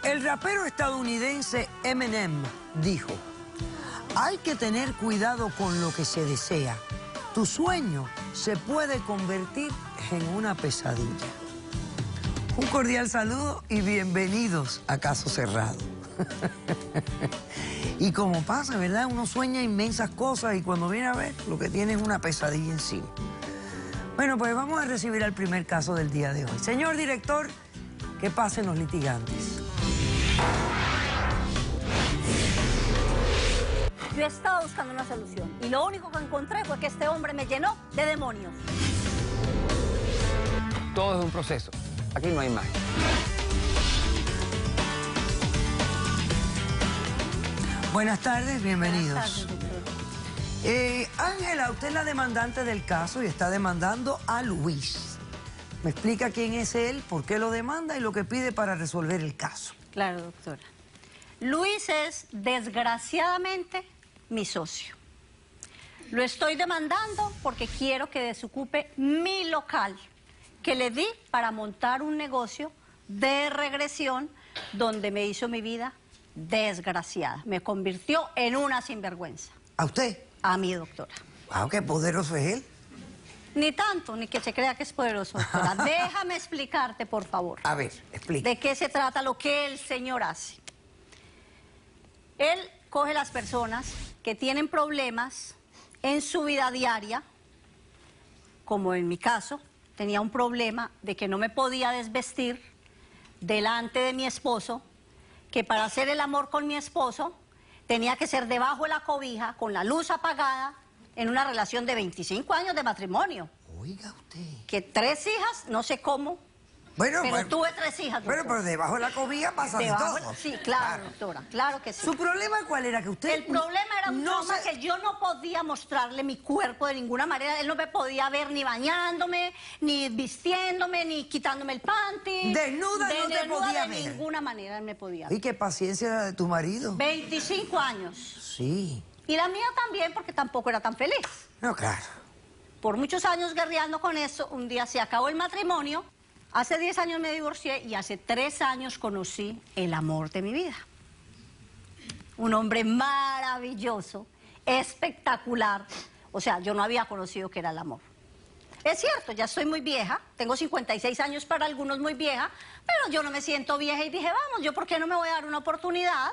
El rapero estadounidense Eminem dijo: hay que tener cuidado con lo que se desea. Tu sueño se puede convertir en una pesadilla. Un cordial saludo y bienvenidos a Caso Cerrado. Y como pasa, ¿verdad? Uno sueña inmensas cosas y cuando viene a ver, lo que tiene es una pesadilla encima. Bueno, pues vamos a recibir al primer caso del día de hoy. Señor director, que pasen los litigantes. Yo estaba buscando una solución y lo único que encontré fue que este hombre me llenó de demonios. Todo es un proceso. Aquí no hay magia. Buenas tardes, bienvenidos. Buenas tardes, doctor. Ángela, usted es la demandante del caso y está demandando a Luis. ¿Me explica quién es él, por qué lo demanda y lo que pide para resolver el caso? Claro, doctora. Luis es, desgraciadamente, mi socio. Lo estoy demandando porque quiero que desocupe mi local que le di para montar un negocio de regresión donde me hizo mi vida desgraciada. Me convirtió en una sinvergüenza. ¿A usted? A mí, doctora. Wow, qué poderoso es él. Ni tanto, ni que se crea que es poderoso, doctora. Déjame explicarte, por favor. A ver, explique. ¿De qué se trata lo que el señor hace? Él coge las personas que tienen problemas en su vida diaria, como en mi caso, tenía un problema de que no me podía desvestir delante de mi esposo, que para hacer el amor con mi esposo tenía que ser debajo de la cobija, con la luz apagada, en una relación de 25 años de matrimonio. Oiga usted. Que 3 hijas, no sé cómo, Bueno, pero bueno, tuve 3 hijas, doctora. pero debajo de la cobija pasa de todo. Sí, claro, doctora, claro que sí. ¿Su problema cuál era? Que usted... El problema era un no trauma se- que yo no podía mostrarle mi cuerpo de ninguna manera. Él no me podía ver ni bañándome, ni vistiéndome, ni quitándome el panty. Desnuda no te podía de ver. ninguna manera él me podía ver. Y qué paciencia la de tu marido. 25 años. Sí. Y la mía también, porque tampoco era tan feliz. No, claro. Por muchos años guerreando con eso, un día se acabó el matrimonio. Hace 10 años me divorcié y hace 3 años conocí el amor de mi vida. Un hombre maravilloso, espectacular. O sea, yo no había conocido qué era el amor. Es cierto, ya soy muy vieja, tengo 56 años, para algunos muy vieja, pero yo no me siento vieja y dije, vamos, ¿yo por qué no me voy a dar una oportunidad?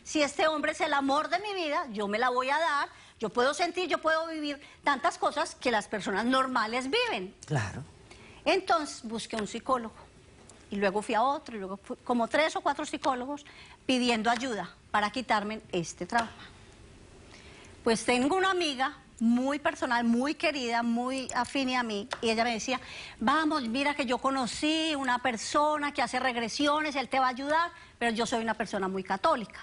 Si este hombre es el amor de mi vida, yo me la voy a dar, yo puedo sentir, yo puedo vivir tantas cosas que las personas normales viven. Claro. Entonces busqué un psicólogo y luego fui a otro y luego fui como 3 o 4 psicólogos pidiendo ayuda para quitarme este trauma. Pues tengo una amiga muy personal, muy querida, muy afín a mí, y ella me decía, vamos, mira que yo conocí una persona que hace regresiones, él te va a ayudar, pero yo soy una persona muy católica.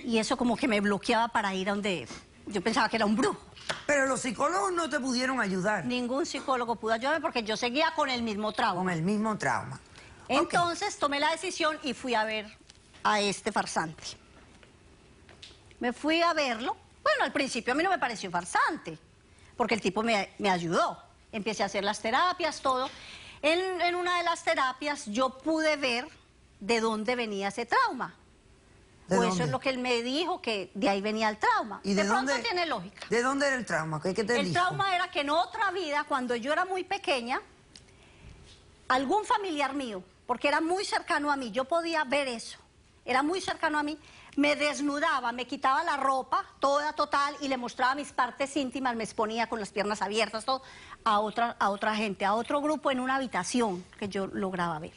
Y eso como que me bloqueaba para ir a donde yo pensaba que era un brujo. Pero los psicólogos no te pudieron ayudar. Ningún psicólogo pudo ayudarme porque yo seguía con el mismo trauma. Con el mismo trauma. Entonces tomé la decisión y fui a ver a este farsante. Me fui a verlo. Bueno, al principio a mí no me pareció farsante, porque el tipo me ayudó. Empecé a hacer las terapias, todo. En una de las terapias yo pude ver de dónde venía ese trauma. ¿De Pues dónde? eso es lo que él me dijo, que de ahí venía el trauma. ¿Y de de pronto dónde? tiene lógica. ¿De dónde era el trauma? ¿Qué te El dijo? trauma era que en otra vida, cuando yo era muy pequeña, algún familiar mío, porque era muy cercano a mí, yo podía ver eso, era muy cercano a mí, me desnudaba, me quitaba la ropa, toda total, y le mostraba mis partes íntimas, me exponía con las piernas abiertas, todo, a otra gente, a otro grupo en una habitación que yo lograba ver.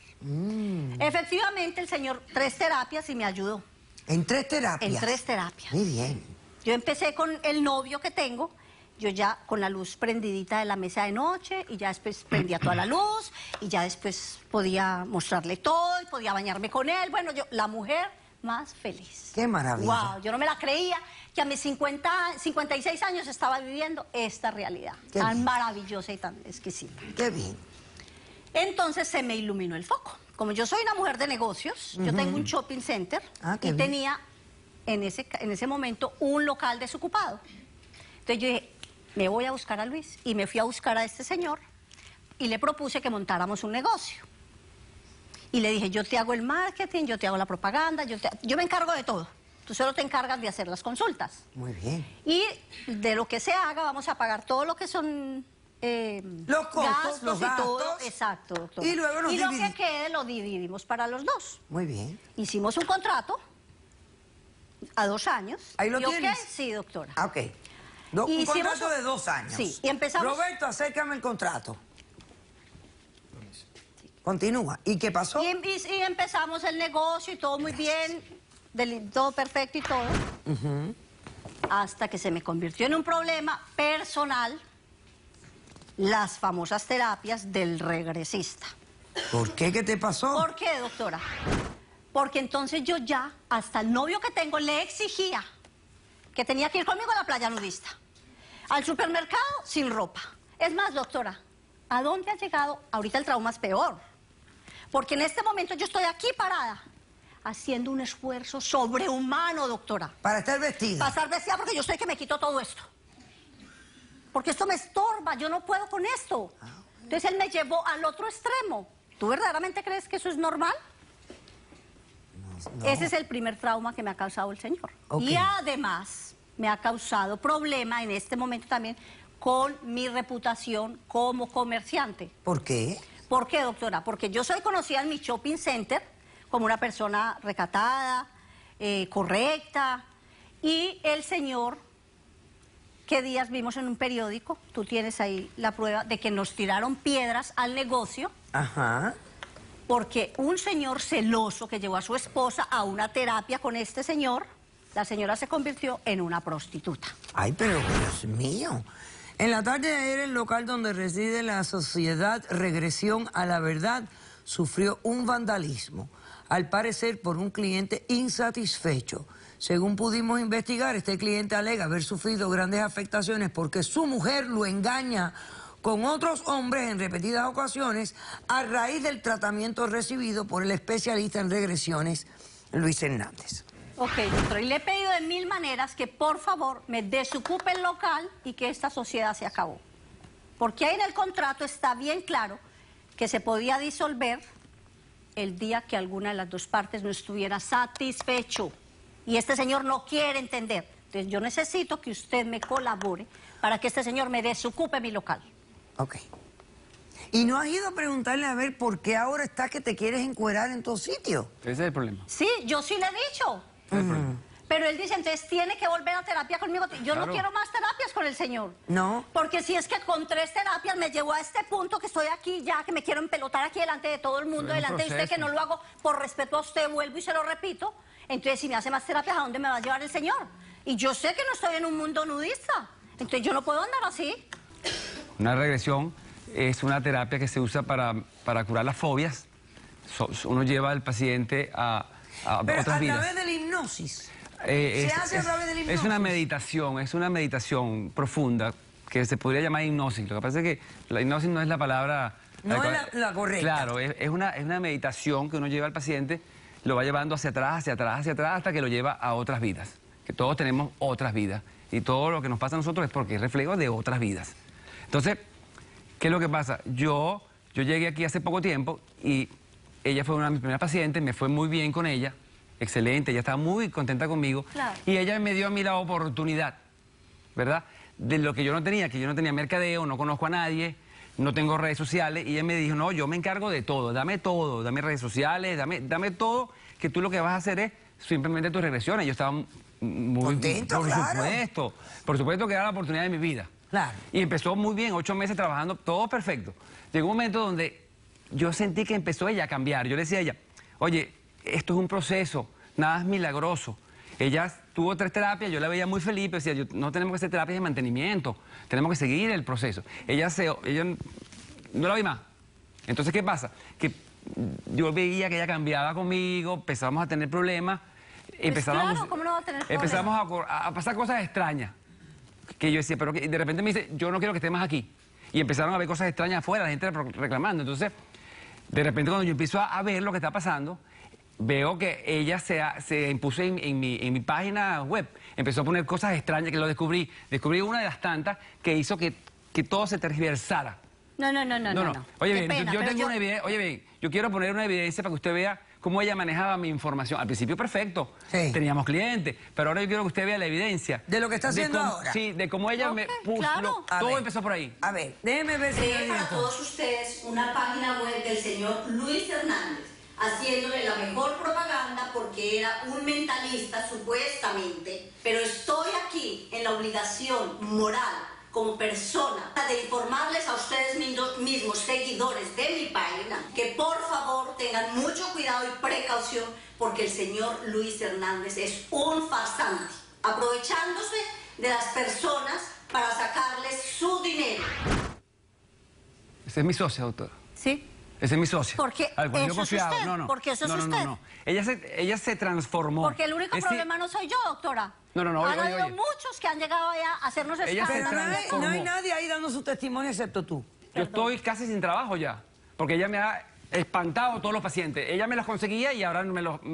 Efectivamente, el señor, 3 terapias y me ayudó. ¿En 3 terapias? En 3 terapias. Muy bien. Yo empecé con el novio que tengo, yo ya con la luz prendidita de la mesa de noche, y ya después prendía toda la luz, y ya después podía mostrarle todo, y podía bañarme con él. Bueno, yo, la mujer más feliz. ¡Qué maravilla! Wow, yo no me la creía que a mis 56 años estaba viviendo esta realidad Qué tan bien. maravillosa y tan exquisita. ¡Qué bien! Entonces se me iluminó el foco. Como yo soy una mujer de negocios, yo tengo un shopping center Ah, qué y bien. tenía en ese momento un local desocupado. Entonces yo dije, me voy a buscar a Luis, y me fui a buscar a este señor y le propuse que montáramos un negocio. Y le dije, yo te hago el marketing, yo te hago la propaganda, yo me encargo de todo. Tú solo te encargas de hacer las consultas. Muy bien. Y de lo que se haga vamos a pagar todo lo que son los costos, los gastos. Y todo. Exacto, doctora. Y luego lo que quede lo dividimos para los dos. Muy bien. Hicimos un contrato a 2 años. ¿Ahí lo tienes? Okay? Sí, doctora. Ah, ok. Un contrato de 2 años. Sí, y empezamos... Roberto, acércame el contrato. Continúa. ¿Y qué pasó? Y empezamos el negocio y todo muy bien, todo perfecto y todo. Hasta que se me convirtió en un problema personal, las famosas terapias del regresista. ¿Por qué? ¿Qué te pasó? ¿Por qué, doctora? Porque entonces yo ya, hasta el novio que tengo, le exigía que tenía que ir conmigo a la playa nudista. Al supermercado, sin ropa. Es más, doctora, ¿a dónde ha llegado? Ahorita el trauma es peor. Porque en este momento yo estoy aquí parada, haciendo un esfuerzo sobrehumano, doctora. Para estar vestida. Para estar vestida porque yo sé que me quito todo esto. Porque esto me estorba, yo no puedo con esto. Entonces él me llevó al otro extremo. ¿Tú verdaderamente crees que eso es normal? No. Ese es el primer trauma que me ha causado el señor. Okay. Y además me ha causado problema en este momento también con mi reputación como comerciante. ¿Por qué? ¿Por qué, doctora? Porque yo soy conocida en mi shopping center como una persona recatada, correcta, y el señor, ¿qué días vimos en un periódico? Tú tienes ahí la prueba de que nos tiraron piedras al negocio. Ajá. Porque un señor celoso que llevó a su esposa a una terapia con este señor, la señora se convirtió en una prostituta. Ay, pero Dios mío. En la tarde de ayer, el local donde reside la Sociedad Regresión a la Verdad sufrió un vandalismo, al parecer por un cliente insatisfecho. Según pudimos investigar, este cliente alega haber sufrido grandes afectaciones porque su mujer lo engaña con otros hombres en repetidas ocasiones a raíz del tratamiento recibido por el especialista en regresiones, Luis Hernández. Ok, doctor, y le he pedido de 1000 maneras que por favor me desocupe el local y que esta sociedad se acabó. Porque ahí en el contrato está bien claro que se podía disolver el día que alguna de las dos partes no estuviera satisfecho. Y este señor no quiere entender. Entonces yo necesito que usted me colabore para que este señor me desocupe mi local. Ok. ¿Y no has ido a preguntarle a ver por qué ahora está que te quieres encuerar en tu sitio? Ese es el problema. Sí, yo sí le he dicho. Pero él dice, entonces tiene que volver a terapia conmigo. Yo no quiero más terapias con el señor. No. Porque si es que con 3 terapias me llevó a este punto que estoy aquí ya, que me quiero empelotar aquí delante de todo el mundo, delante de usted, que no lo hago por respeto a usted, vuelvo y se lo repito. Entonces, si me hace más terapias, ¿a dónde me va a llevar el señor? Y yo sé que no estoy en un mundo nudista. Entonces, yo no puedo andar así. Una regresión es una terapia que se usa para curar las fobias. Uno lleva al paciente a otras vidas. ¿A través de la hipnosis? ¿Se hace a través de la hipnosis? Es una meditación profunda que se podría llamar hipnosis. Lo que pasa es que la hipnosis no es la palabra... No es la correcta. Claro, es una meditación que uno lleva al paciente, lo va llevando hacia atrás, hacia atrás, hacia atrás, hasta que lo lleva a otras vidas. Que todos tenemos otras vidas. Y todo lo que nos pasa a nosotros es porque es reflejo de otras vidas. Entonces, ¿qué es lo que pasa? Yo llegué aquí hace poco tiempo y ella fue una de mis primeras pacientes, me fue muy bien con ella, excelente, ella estaba muy contenta conmigo. Claro. Y ella me dio a mí la oportunidad, ¿verdad? De lo que yo no tenía, mercadeo, no conozco a nadie, no tengo redes sociales, y ella me dijo, no, yo me encargo de todo, dame redes sociales, dame todo, que tú lo que vas a hacer es simplemente tus regresiones. Yo estaba muy contento, claro. Por supuesto que era la oportunidad de mi vida. Claro. Y empezó muy bien, 8 meses trabajando, todo perfecto. Llegó un momento donde yo sentí que empezó ella a cambiar. Yo le decía a ella, oye, esto es un proceso, nada es milagroso. Ella tuvo 3 terapias, yo la veía muy feliz, pero decía, no tenemos que hacer terapias de mantenimiento, tenemos que seguir el proceso. Ella no la vi más. Entonces, ¿qué pasa? Que yo veía que ella cambiaba conmigo, empezamos a tener problemas. Claro, ¿cómo no va a tener problemas? Empezamos a pasar cosas extrañas. Que yo decía, pero que de repente me dice, yo no quiero que estés más aquí. Y empezaron a ver cosas extrañas afuera, la gente reclamando. Entonces, de repente cuando yo empiezo a ver lo que está pasando, veo que ella se impuso en mi página web. Empezó a poner cosas extrañas que lo descubrí. Descubrí una de las tantas que hizo que todo se tergiversara. No. Oye, Qué bien, pena, yo pero tengo una evidencia, oye, bien, yo quiero poner una evidencia para que usted vea cómo ella manejaba mi información. Al principio, perfecto, Sí. teníamos clientes, pero ahora yo quiero que usted vea la evidencia. ¿De lo que está haciendo ahora? Sí, de cómo ella me Ok, puso, claro. A todo ver. empezó por ahí. A ver, déjeme ver, señor Creé para director. todos ustedes una página web del señor Luis Hernández, haciéndole la mejor propaganda porque era un mentalista supuestamente, pero estoy aquí en la obligación moral como persona de informarles a ustedes mismos, seguidores de mi página, que por favor tengan mucho cuidado y precaución porque el señor Luis Hernández es un farsante, aprovechándose de las personas para sacarles su dinero. Esa es mi socia, doctora. ¿Sí? Esa es mi socia. Porque Al cual yo eso es confiaba. usted, No, no. porque eso es no, usted. No. Ella se transformó. Porque el único Ese- problema no soy yo, doctora. No, Han oye, habido oye. muchos que han llegado allá a hacernos Ella se Pero escándalos. no hay transformó. nadie ahí dando su testimonio excepto tú. Yo estoy casi sin trabajo ya, porque ella me ha espantado todos los pacientes. Ella me los conseguía y ahora me los está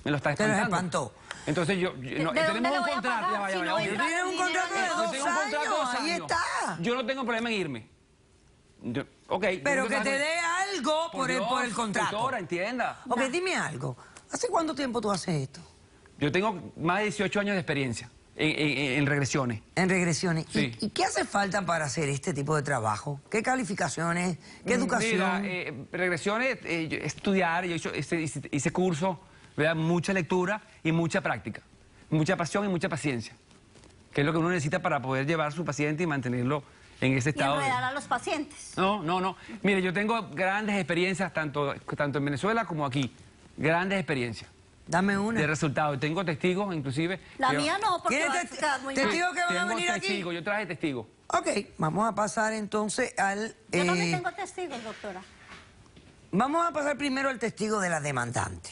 Te los espantando. espantó. Entonces no, ¿De dónde tenemos le un voy a contrato. pagar Ya vaya, si vaya, no vaya. entra Tiene un dinero contrato de de- Yo dos tengo un contrato de 2 años, ahí años. está. Yo no tengo problema en irme. Ok. Pero yo que no te tengo- dé algo por el Dios, contrato. Doctora, entienda. Ok, dime algo. ¿Hace cuánto tiempo tú haces esto? Yo tengo más de 18 años de experiencia en regresiones. En regresiones. Sí. ¿Y qué hace falta para hacer este tipo de trabajo? ¿Qué calificaciones? ¿Qué educación? Mira, regresiones, estudiar, yo hice curso, ¿verdad? Mucha lectura y mucha práctica. Mucha pasión y mucha paciencia. Que es lo que uno necesita para poder llevar a su paciente y mantenerlo en ese Y estado. enredar a los pacientes. No. Mire, yo tengo grandes experiencias, tanto en Venezuela como aquí. Grandes experiencias Dame una. de resultados. Tengo testigos, inclusive. La que- mía no, porque ¿Quién va es a quedar muy mal. testigo que van a Tengo venir aquí? testigos, yo traje testigos. Ok, vamos a pasar entonces al... Yo también tengo testigos, doctora. Vamos a pasar primero al testigo de la demandante.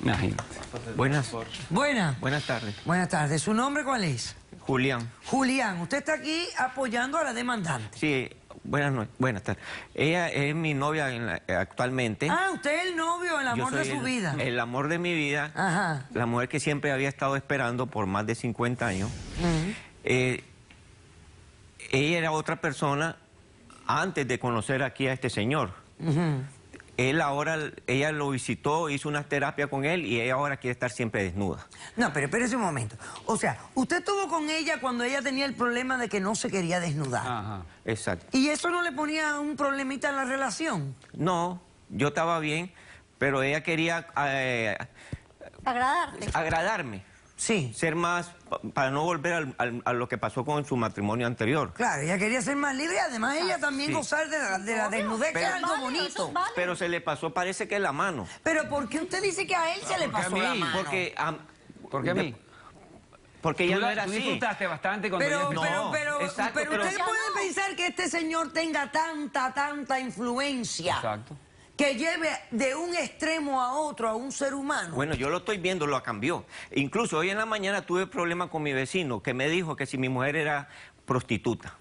Imagínate. Buenas tardes. Buenas tardes. ¿Su nombre cuál es? Julián. Julián, usted está aquí apoyando a la demandante. Sí, buenas tardes. Ella es mi novia actualmente. Ah, usted es el novio, el Yo amor de soy su vida. El amor de mi vida. Ajá. La mujer que siempre había estado esperando por más de 50 años. Ujú. Ella era otra persona antes de conocer aquí a este señor. Ujú. Ella lo visitó, hizo una terapia con él y ella ahora quiere estar siempre desnuda. No, pero espérese un momento. O sea, usted estuvo con ella cuando ella tenía el problema de que no se quería desnudar. Ajá. Exacto. ¿Y eso no le ponía un problemita en la relación? No, yo estaba bien, pero ella quería Agradarte. agradarme. Sí. Ser más, para no volver a lo que pasó con su matrimonio anterior. Claro, ella quería ser más libre y además ella también sí. gozar de la desnudez, que es algo Vale, bonito. eso vale. Pero se le pasó, parece que la mano. Pero ¿por qué usted dice que a él se le porque a pasó la mí, mano? ¿Por qué a mí? Porque ella Tú no era tú así. disfrutaste bastante cuando ella Pero, empezó. exacto, pero pero- usted Ya puede no. pensar que este señor tenga tanta influencia Exacto. que lleve de un extremo a otro a un ser humano. Bueno, yo lo estoy viendo, lo cambió. Incluso hoy en la mañana tuve problemas con mi vecino que me dijo que si mi mujer era prostituta.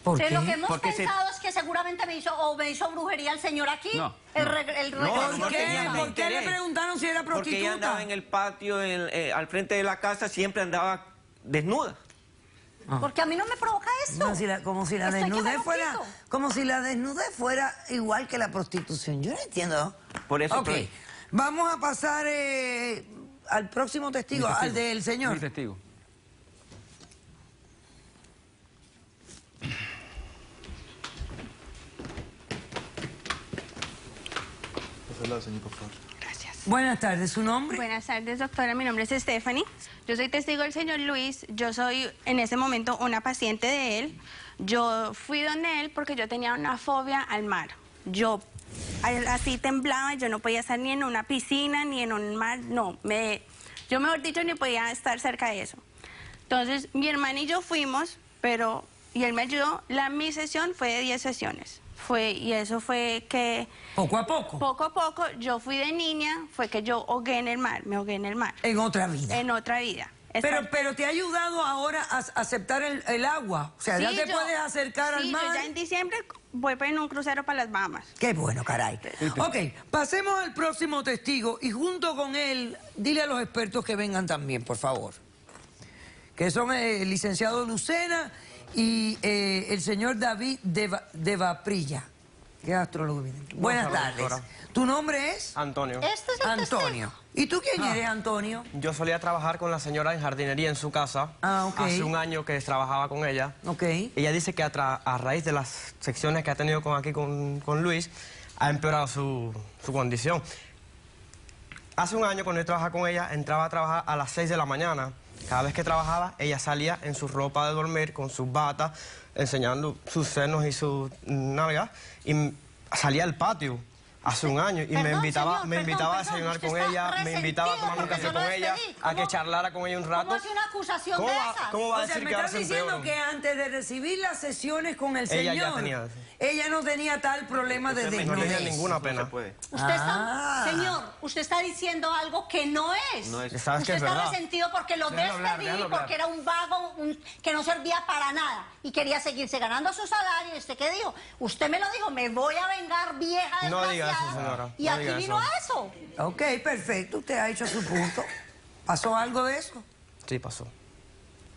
¿Por Sí, qué? lo que hemos Porque pensado es que seguramente me hizo brujería el señor aquí. No, El no. regreso. ¿Por qué? tenía ¿Por qué le interés. preguntaron si era Porque ella andaba prostituta? en el patio, al frente de la casa, siempre andaba desnuda. Porque a mí no me provoca eso. Como si la Estoy que me desnudez lo fuera, quito. como si la desnudez fuera igual que la prostitución. Yo no entiendo. Por eso Ok, estoy- vamos a pasar al próximo testigo, al del señor. Mi testigo. Buenas tardes, ¿su nombre? Buenas tardes, doctora. Mi nombre es Stephanie. Yo soy testigo del señor Luis. Yo soy en ese momento una paciente de él. Yo fui donde él porque yo tenía una fobia al mar. Yo así temblaba, yo no podía estar ni en una piscina, ni en un mar, no. Yo mejor dicho ni podía estar cerca de eso. Entonces mi hermana y yo fuimos, y él me ayudó. Mi sesión fue de 10 sesiones. Y eso fue que Poco a poco. poco a poco, yo fui de niña, fue que yo ahogué en el mar, me ahogué en el mar. En otra vida. En otra vida. Pero te ha ayudado ahora a aceptar el agua. O sea, Sí, ya te puedes acercar al mar. Sí, yo ya en diciembre voy en un crucero para las Bahamas. Qué bueno, caray. Ok, pasemos al próximo testigo y junto con él, dile a los expertos que vengan también, por favor. Que son el licenciado Lucena y el señor David de Vaprilla, que es astrólogo. Buenas tardes. Doctora. ¿Tu nombre es? Antonio. Este es el Antonio. ¿Y tú quién eres, Antonio? Yo solía trabajar con la señora en jardinería en su casa. Ah, ok. Hace un año que trabajaba con ella. Ok. Ella dice que a raíz de las secciones que ha tenido con Luis, ha empeorado su condición. Hace un año, cuando yo trabajaba con ella, entraba a trabajar a las 6 de la mañana. Cada vez que trabajaba, ella salía en su ropa de dormir, con sus batas, enseñando sus senos y sus nalgas, y salía al patio. Hace un año y me invitaba a desayunar con ella, me invitaba a tomar un café con ella, a que charlara con ella un rato. ¿Cómo hace una acusación de esas? ¿Cómo va a O sea, decir me que ahora estás se diciendo empeoró? que antes de recibir las sesiones con el Ella señor, ya tenía eso. ella no tenía tal problema de No tenía desnudez. ninguna pena. Usted está, señor, usted está diciendo algo que no es. No es. ¿Sabes Usted que es está verdad? resentido porque lo Déjalo hablar, despedí, déjalo hablar. porque era un vago que no servía para nada y quería seguirse ganando su salario. ¿Y usted qué dijo? Usted me lo dijo, me voy a vengar, vieja No diga eso, desgraciada. señora, Y no aquí diga vino eso. a eso. Ok, perfecto, usted ha hecho su punto. ¿Pasó algo de eso? Sí, pasó.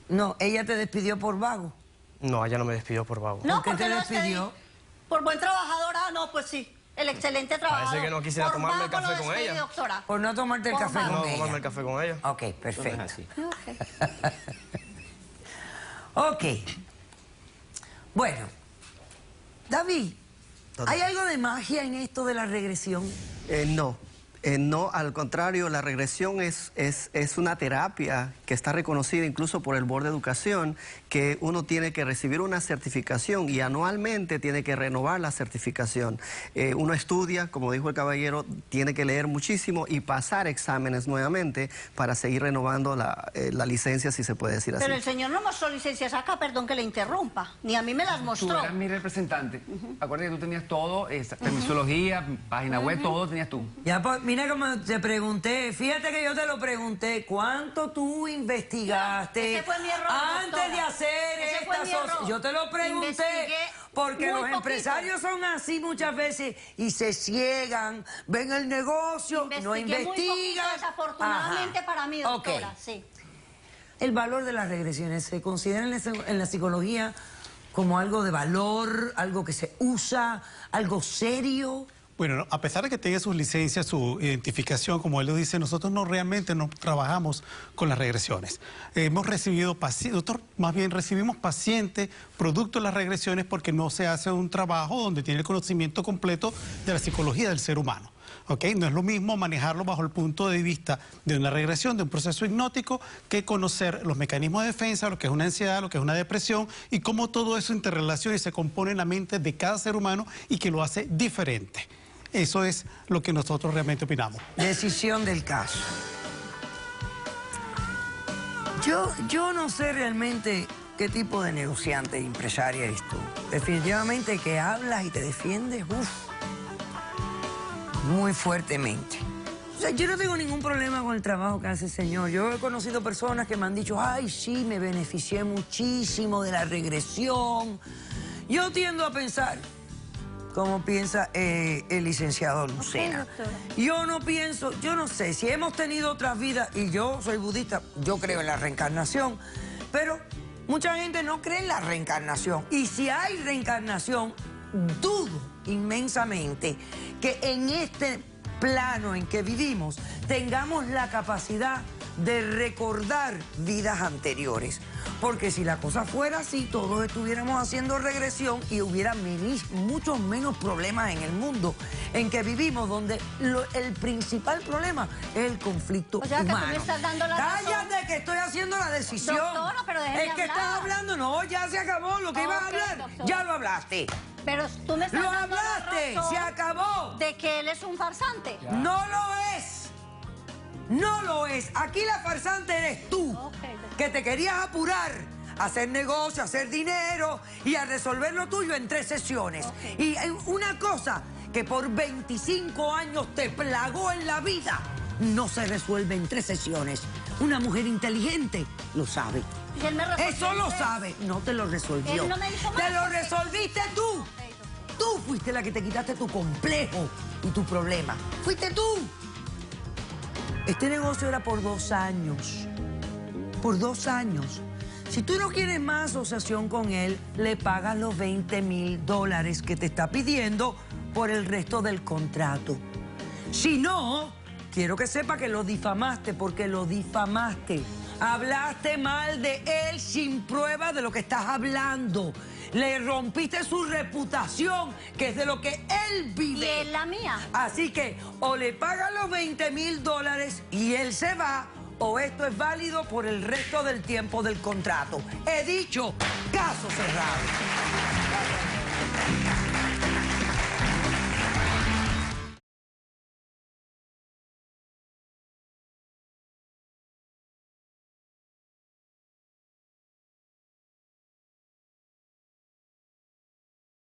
No, ella te despidió por vago. No, ella no me despidió por vago. No, ¿Por qué porque te lo despedí. despidió? Por buen trabajador, no, pues sí. El excelente trabajador. Parece que no quisiera Por tomarme el vago café lo con despedí, ella. doctora. Por no tomarte el Por café vago. No, con tomarme ella. el café con ella. Ok, No es perfecto. así. Ok. Bueno, David, ¿hay algo de magia en esto de la regresión? No, al contrario, la regresión es una terapia que está reconocida incluso por el Board de Educación, que uno tiene que recibir una certificación y anualmente tiene que renovar la certificación. Uno estudia, como dijo el caballero, tiene que leer muchísimo y pasar exámenes nuevamente para seguir renovando la licencia, si se puede decir así. Pero el señor no mostró licencias acá, perdón que le interrumpa. Ni a mí me las Tú mostró. eras mi representante. Acuérdate que tú tenías todo, permisología, página web, todo tenías tú. Ya, pues, mira como te pregunté, fíjate que yo te lo pregunté, ¿cuánto tú investigaste Ese fue mi error, antes doctora. de hacer Ese fue esta mi error. Yo te lo pregunté Investigué porque muy los poquito. empresarios son así muchas veces y se ciegan, ven el negocio, no Investigué muy poquito, investigan. desafortunadamente Ajá. para mí, doctora, Ok. sí. El valor de las regresiones se considera en la psicología como algo de valor, algo que se usa, algo serio. Bueno, no, a pesar de que tenga sus licencias, su identificación, como él lo dice, nosotros realmente no trabajamos con las regresiones. Hemos recibido pacientes, nosotros más bien recibimos pacientes producto de las regresiones porque no se hace un trabajo donde tiene el conocimiento completo de la psicología del ser humano. ¿Ok? No es lo mismo manejarlo bajo el punto de vista de una regresión, de un proceso hipnótico, que conocer los mecanismos de defensa, lo que es una ansiedad, lo que es una depresión y cómo todo eso interrelaciona y se compone en la mente de cada ser humano y que lo hace diferente. Eso es lo que nosotros realmente opinamos. Decisión del caso. Yo no sé realmente qué tipo de negociante e empresaria eres tú. Definitivamente que hablas y te defiendes, muy fuertemente. O sea, yo no tengo ningún problema con el trabajo que hace el señor. Yo he conocido personas que me han dicho, ay, sí, me beneficié muchísimo de la regresión. Yo tiendo a pensar como piensa el licenciado Lucena. Yo no pienso, yo no sé, si hemos tenido otras vidas, y yo soy budista, yo creo en la reencarnación, pero mucha gente no cree en la reencarnación. Y si hay reencarnación, dudo inmensamente que en este plano en que vivimos tengamos la capacidad de recordar vidas anteriores. Porque si la cosa fuera así, todos estuviéramos haciendo regresión y hubiera muchos menos problemas en el mundo en que vivimos, donde el principal problema es el conflicto O sea, que tú humano. me estás dando la razón. Cállate que estoy haciendo la decisión. Doctora, pero déjeme es que hablar. estás hablando, no, ya se acabó lo que ibas a Ok, hablar. doctora. Ya lo hablaste. Pero tú me estás Lo dando la hablaste, razón se acabó. de que él es un farsante. No lo es. No lo es. Aquí la farsante eres tú, Ok, doctor. que te querías apurar a hacer negocio, a hacer dinero y a resolver lo tuyo en 3 sesiones. Ok. Y una cosa que por 25 años te plagó en la vida, no se resuelve en 3 sesiones. Una mujer inteligente lo sabe. Y él me resolvió Eso lo el estrés. sabe. No te lo resolvió. Él no me dijo Te más. lo resolviste tú. Tú fuiste la que te quitaste tu complejo y tu problema. Fuiste tú. Este negocio era por 2 años. Por 2 años. Si tú no quieres más asociación con él, le pagas los $20,000 que te está pidiendo por el resto del contrato. Si no, quiero que sepa que lo difamaste, porque lo difamaste. Hablaste mal de él sin prueba de lo que estás hablando. Le rompiste su reputación, que es de lo que él vive. Y él la mía. Así que o le pagan los $20,000 y él se va, o esto es válido por el resto del tiempo del contrato. He dicho, caso cerrado.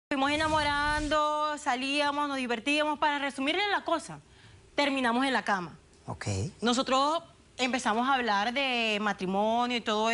Fuimos enamorando, salíamos, nos divertíamos. Para resumirle la cosa, terminamos en la cama. Ok. Nosotros empezamos a hablar de matrimonio y todo eso.